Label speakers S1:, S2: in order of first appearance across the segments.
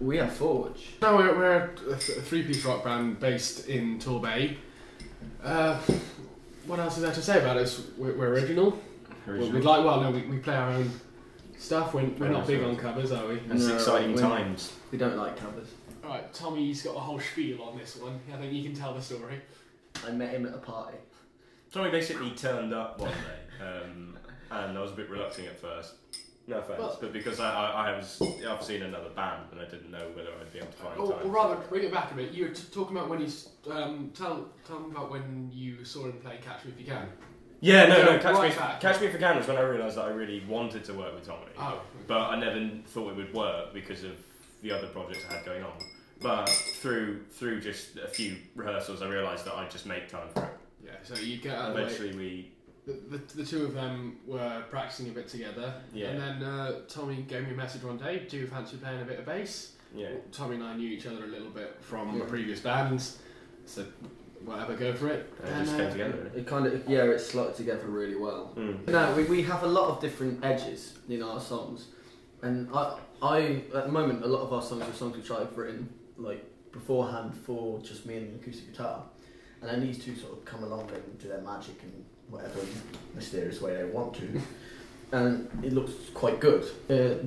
S1: We are Forge.
S2: No, we're a three-piece rock band based in Torbay. What else is there to say about us? We're original. We play our own stuff. We're not big on covers, are we?
S3: It's exciting times.
S1: We don't like covers.
S2: Alright, Tommy's got a whole spiel on this one. I think you can tell the story.
S1: I met him at a party.
S3: Tommy basically turned up one day, and I was a bit reluctant at first. No offence, but because I've seen another band and I didn't know whether I'd be able to find time.
S2: Or rather, bring it back a bit. You were talking about when you tell them about when you saw him play Catch Me If You Can.
S3: Yeah, no, Catch Me If You Can was when I realised that I really wanted to work with Tommy.
S2: Oh. Okay.
S3: But I never thought it would work because of the other projects I had going on. But through just a few rehearsals, I realised that I'd just make time for it.
S2: Yeah, so you get out
S3: eventually
S2: the two of them were practicing a bit together, and then Tommy gave me a message one day, do you fancy playing a bit of bass?
S3: Yeah.
S2: Tommy and I knew each other a little bit from previous bands, so whatever, go for it.
S3: And it just came together.
S1: It kind of, it slotted together really well. No, we have a lot of different edges in our songs, and I at the moment, a lot of our songs are songs which I've written like beforehand for just me and the acoustic guitar, and then these two sort of come along and do their magic and whatever mysterious way they want to, and it looks quite good.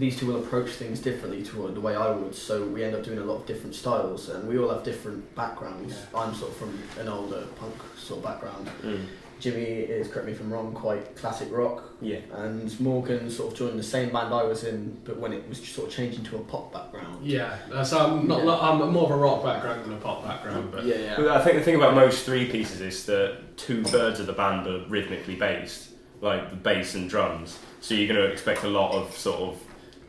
S1: These two will approach things differently to the way I would, so we end up doing a lot of different styles, and we all have different backgrounds. Yeah. I'm sort of from an older punk sort of background. Jimmy is, correct me if I'm wrong, quite classic rock. Yeah. And Morgan sort of joined the same band I was in, but when it was sort of changing to a pop background.
S2: Yeah. So I'm more of a rock background than a pop background. But
S1: yeah.
S3: But I think the thing about most three pieces is that 2/3 of the band are rhythmically based, like the bass and drums. So you're going to expect a lot of sort of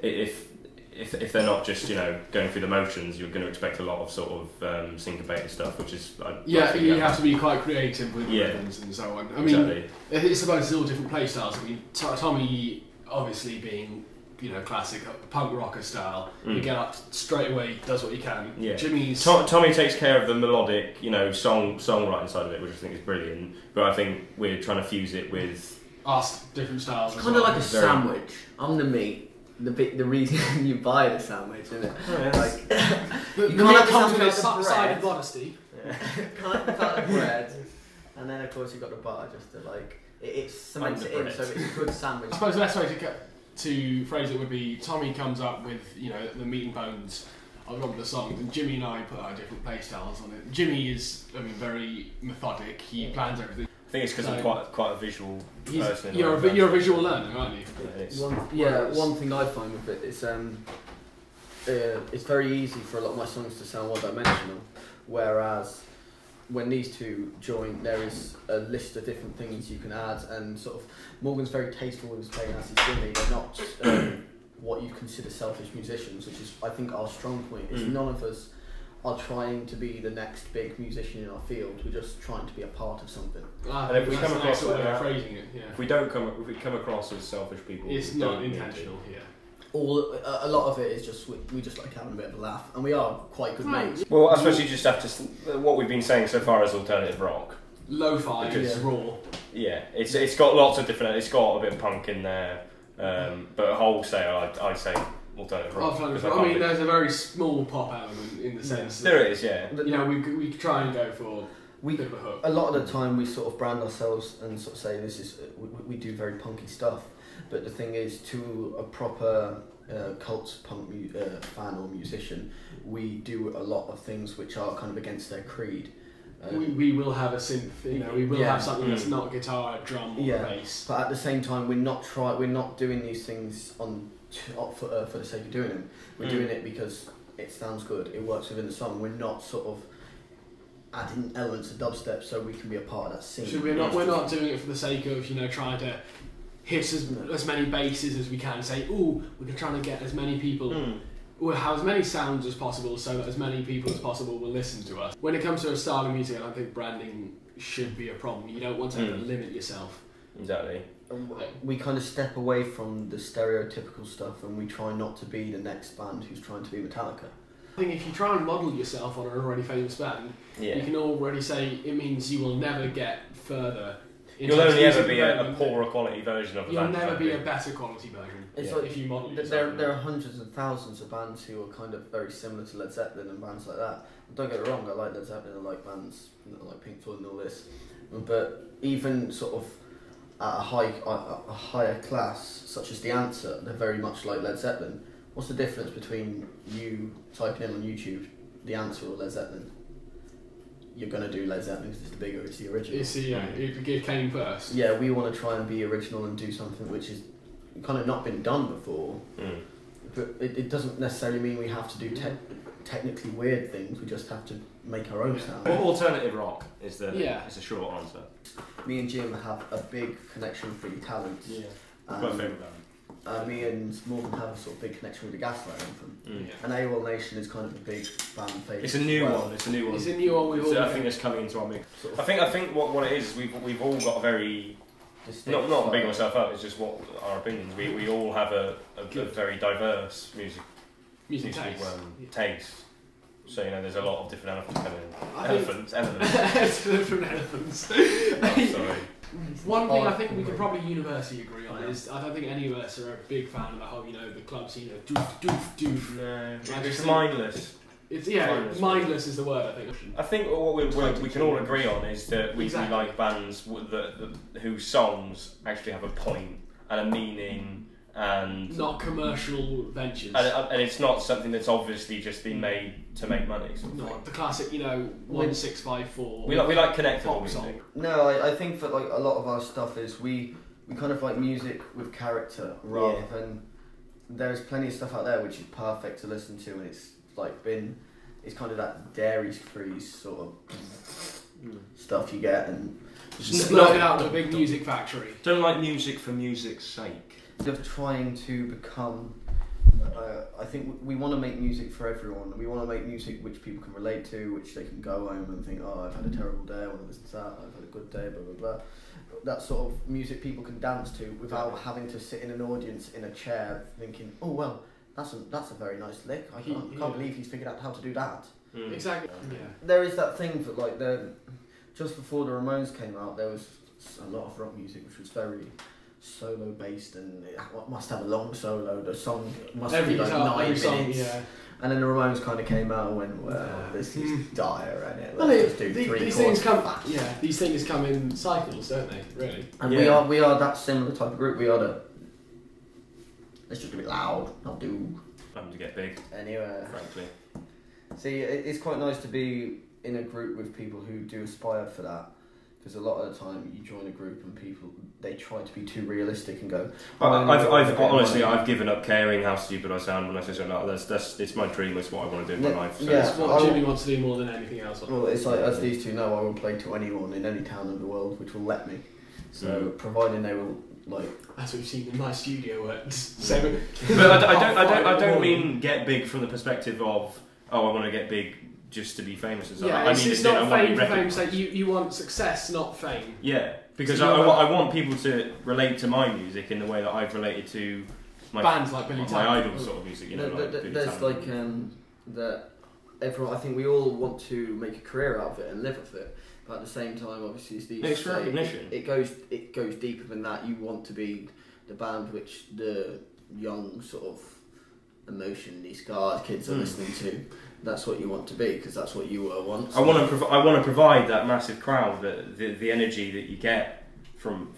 S3: if they're not just going through the motions, you're going to expect a lot of sort of syncopated stuff, which is
S2: you have to be quite creative with rhythms and so on. I mean, it's about all different play styles. I mean, Tommy obviously being classic punk rocker style, you get up straight away, does what you can.
S3: Yeah.
S2: Jimmy's
S3: Tommy takes care of the melodic, songwriting side of it, which I think is brilliant. But I think we're trying to fuse it with
S2: different styles.
S1: Kind of like a sandwich. I'm the meat. The reason you buy the sandwich, isn't it?
S3: Oh, yes.
S2: You can't come to a side of modesty.
S1: Yeah. Kind of bread, and then of course you've got the butter just to it cements it in, so it's a good sandwich.
S2: I suppose the best way to phrase it would be Tommy comes up with the meat and bones of the songs, and Jimmy and I put our different play styles on it. Jimmy is very methodic. He plans everything.
S3: I think it's because I'm quite a visual person.
S2: You're a visual learner, aren't you?
S1: One thing I find with it is it's very easy for a lot of my songs to sound one-dimensional, whereas when these two join, there is a list of different things you can add, and sort of Morgan's very tasteful with his playing, as is Jimmy. They're not what you consider selfish musicians, which is I think our strong point. Is none of us are trying to be the next big musician in our field. We're just trying to be a part of something.
S3: And if we come across
S2: phrasing it,
S3: if we come across as selfish people,
S2: it's not intentional. Yeah.
S1: A lot of it is just we just like having a bit of a laugh, and we are quite good mates.
S3: Well, I suppose you just have to. What we've been saying so far is alternative rock,
S2: lo-fi, raw.
S3: Yeah, it's got lots of different. It's got a bit of punk in there, but wholesale, I'd say alternative rock.
S2: I mean, there's a very small pop element in the sense.
S3: There is, yeah.
S2: We try and go for a bit of a hook.
S1: A lot of the time, we sort of brand ourselves and sort of say this is we do very punky stuff. But the thing is, to a proper cult punk fan or musician, we do a lot of things which are kind of against their creed.
S2: We will have a synth, we will have something that's not guitar, drum, or bass.
S1: But at the same time, we're not doing these things for the sake of doing them. We're doing it because it sounds good, it works within the song. We're not sort of adding elements of dubstep so we can be a part of that scene.
S2: So we're not doing it for the sake of trying to hit as many bases as we can. Say, we're trying to get as many people. We'll have as many sounds as possible so that as many people as possible will listen to us. When it comes to a style of music, I don't think branding should be a problem. You don't want to limit yourself.
S3: Exactly.
S1: We kind of step away from the stereotypical stuff, and we try not to be the next band who's trying to be Metallica.
S2: I think if you try and model yourself on an already famous band, you can already say it means you will never get further
S3: You'll only ever be a poorer quality version of a band.
S2: You'll never be a better quality version.
S1: It's
S2: like if you model
S1: there are hundreds and thousands of bands who are kind of very similar to Led Zeppelin and bands like that. Don't get me wrong, I like Led Zeppelin, I like bands like Pink Floyd and all this, but even sort of at a higher class, such as The Answer, they're very much like Led Zeppelin. What's the difference between you typing in on YouTube The Answer or Led Zeppelin? You're going to do Led Zeppelin because it's the bigger, it's the original.
S2: It's it came first.
S1: Yeah, we want to try and be original and do something which has kind of not been done before. But it doesn't necessarily mean we have to do technically weird things, we just have to make our own sound.
S3: Alternative rock is the short answer.
S1: Me and Jim have a big connection with Free Talent.
S3: Yeah. My favourite band.
S1: Me and Morgan have a sort of big connection with the Gaslight Anthem. And AWOL Nation is kind of a big band favourite.
S3: It's a new one. It's a new one. I think it's coming into our mix. I think what it is we've all got a very not bigging myself up. It's just what our opinions. We all have a very diverse music taste. So there's a lot of different elephants coming in.
S2: Different elephants.
S3: Oh, sorry.
S2: One thing I think we can probably universally agree on is I don't think any of us are a big fan of the whole, the club scene of doof.
S3: No, it's mindless.
S2: It's mindless is the word, I think.
S3: I think what we can all agree on is that we like bands whose songs actually have a point and a meaning and
S2: not commercial ventures.
S3: And it's not something that's obviously just been made to make money.
S2: Not the classic, 1654.
S3: We like connectable music.
S1: No, I think that like a lot of our stuff is we kind of like music with character rather than there's plenty of stuff out there which is perfect to listen to, and it's kind of that dairy-free sort of stuff you get and
S2: just blow it out to a big music factory.
S3: Don't like music for music's sake.
S1: Of trying to become, I think we want to make music for everyone. We want to make music which people can relate to, which they can go home and think, oh, I've had a terrible day, I want to listen to that, I've had a good day, blah, blah, blah. That sort of music people can dance to without having to sit in an audience in a chair thinking, oh, well, that's a very nice lick. I can't believe he's figured out how to do that.
S2: Exactly. Yeah.
S1: There is that thing that, like, just before the Ramones came out, there was a lot of rock music which was very solo based and it must have a long solo. The song must be like 9 minutes. And then the Ramones kind of came out and went, well, this is dire, and it. Let's just do three chords.
S2: These things come in cycles, don't they? Really.
S1: And we are that similar type of group. We are let's just do it loud, not do.
S3: Time to get big.
S1: Anyway.
S3: Frankly.
S1: See, it's quite nice to be in a group with people who do aspire for that. Because a lot of the time you join a group and people they try to be too realistic and go.
S3: I've given up caring how stupid I sound when I say something like that. It's my dream. It's what I want to do in my life. So
S2: it's what Jimmy wants to do more than anything else.
S1: Well, it's like as these two know, I will play to anyone in any town in the world which will let me. So providing they will like.
S2: That's what we've seen in my studio work.
S3: But I don't mean get big from the perspective of I want to get big just to be famous and stuff.
S2: Yeah, it's not fame for fame's sake. You want success, not fame.
S3: Yeah, because I want people to relate to my music in the way that I've related to my
S2: bands like Billy Talent.
S3: My idol sort of music.
S1: There's like that everyone. I think we all want to make a career out of it and live with it. But at the same time, obviously, it's these
S3: recognition.
S1: It goes deeper than that. You want to be the band which the young sort of emotionally scarred kids are listening to. That's what you want to be because that's what you were once.
S3: I want to provide that massive crowd, the energy that you get from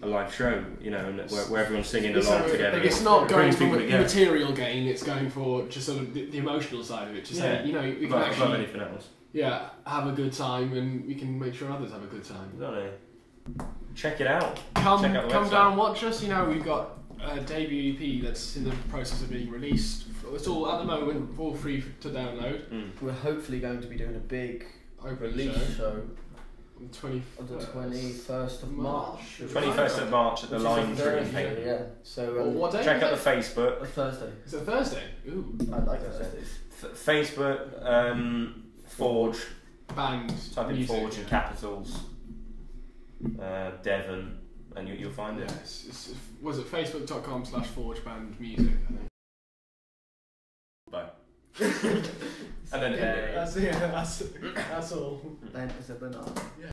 S3: a live show, and where everyone's singing along together.
S2: It's not going for material gain; it's going for just sort of the emotional side of it. To say, we can actually
S3: anything else.
S2: Yeah, have a good time, and we can make sure others have a good time.
S3: Exactly. Check it out.
S2: Come down, watch us. We've got a debut EP that's in the process of being released. It's all at the moment all free to download.
S1: We're hopefully going to be doing a big release show on the 21st of March.
S3: 21st of March at the Lime Tree in Paignton.
S1: Yeah. So
S2: what day?
S3: Check out the Facebook.
S1: A Thursday.
S2: Is it a Thursday? Ooh.
S1: I like Thursdays.
S3: Facebook, Forge.
S2: Band.
S3: Type in Forge in capitals. Devon, and you'll find it.
S2: Yes. Was it facebook.com/forgebandmusic? I think.
S3: Bye. And then
S2: that's all.
S1: Then it's a banana. Yeah.